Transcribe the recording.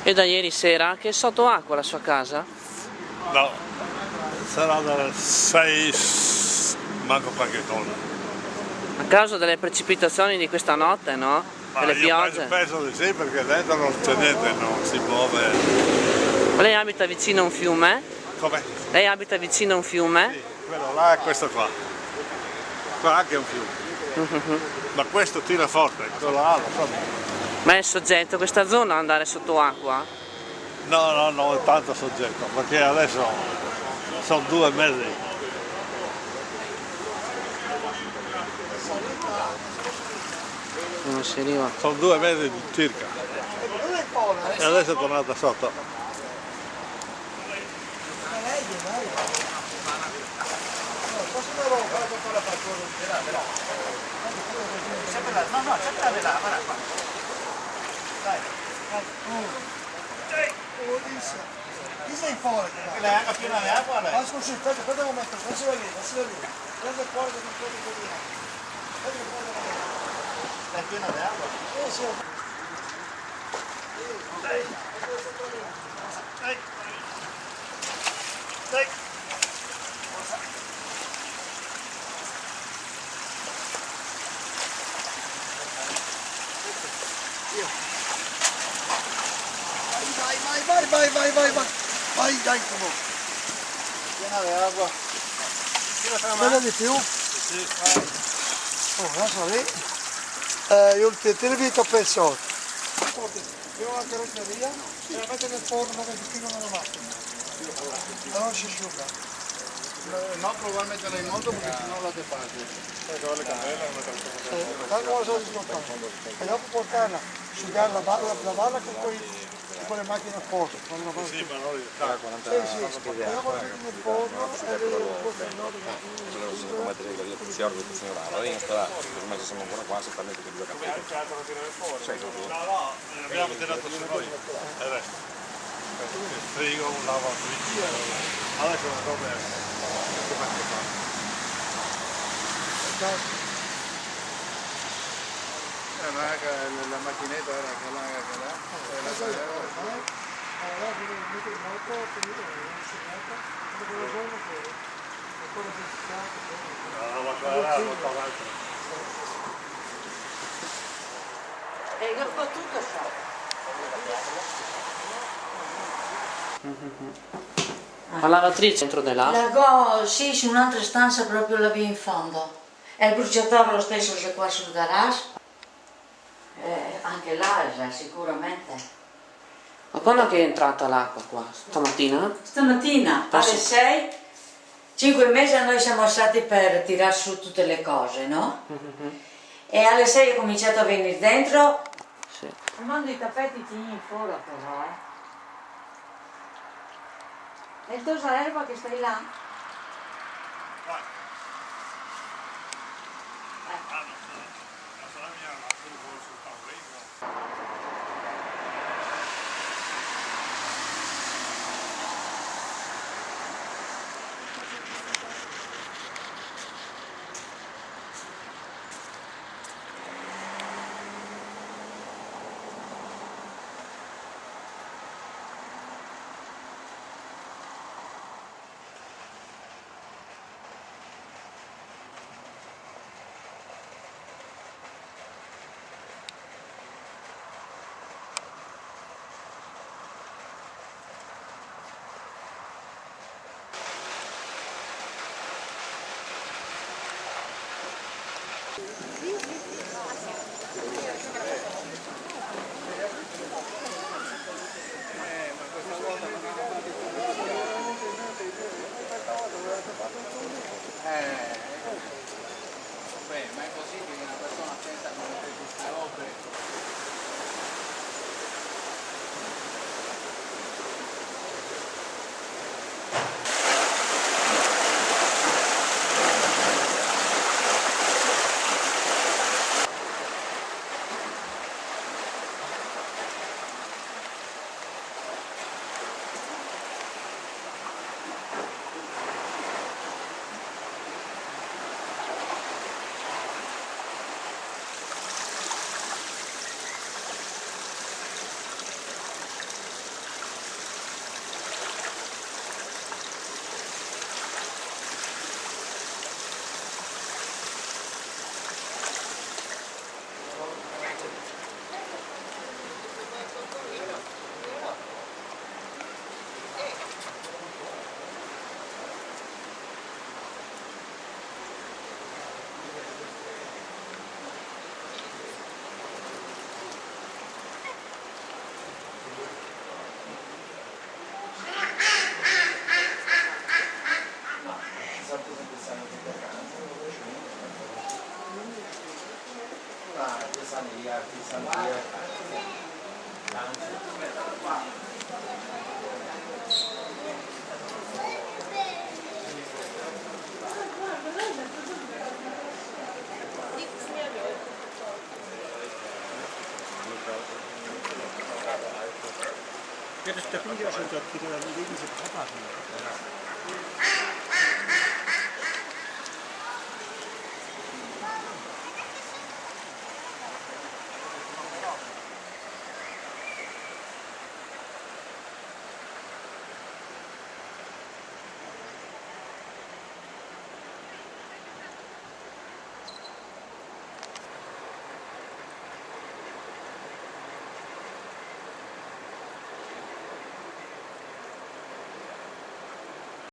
E da ieri sera che è sotto acqua la sua casa? No, sarà dalle 6, manco qualche cosa. A causa delle precipitazioni di questa notte, no? Ma Delle io piogge. penso di sì, perché dentro non c'è niente, non si muove. Ma lei abita vicino a un fiume? Come? Lei abita vicino a un fiume? Sì, quello là è questo qua. Qua anche è un fiume. Ma questo tira forte, quello là lo so. Ma è soggetto questa zona ad andare sotto acqua? No, non è tanto soggetto, perché adesso sono 2 mesi. Non si arriva. Sono 2 mesi circa. E adesso è tornata sotto. No, cercate là, guarda qua. Dai, chi sei fuori? Quella è anche piena di acqua lei? Ma scusi, aspetta un momento, non si va lì. Prende fuori che non prendi così. È piena di acqua? Sì. Dai. Vai, dai, come. Piena di acqua. Quella di più? Sì, vai. Oh, lascia lì. Io ti invito a pensare. Io la carrozzeria e la metto nel forno 20 kg nella macchina. Non si asciuga. No, provare a metterla in moto perché sennò la defasi. Le candele e mettere la cosa di smontare. E dopo portarla, asciugare la barra con le macchine a posto. sì, ma noi Sì, però nel forno e come dire che il signor io non sto ormai siamo ancora qua se parli di due caffè. no, abbiamo tirato su noi. Adesso. Il frigo, un lavatrice. Adesso non so bene. non è che la macchinetta era quella che là. E io fa tutto ciò. La lavatrice dentro dell'acqua? Sì, su un'altra stanza proprio là in fondo. E il bruciatore lo stesso c'è qua sul garage. Anche là sicuramente. Ma quando è entrata l'acqua qua? Stamattina? Stamattina alle 6, 5 mesi noi siamo stati per tirare su tutte le cose, no? E alle 6 è cominciato a venire dentro. Sì. Mando i tappeti in fuori però, E il tosa erba che stai là? Ma è così che una persona pensa come queste opere. Ja, das, da bin ich auch schon dort wieder, da legen sie Papa hin.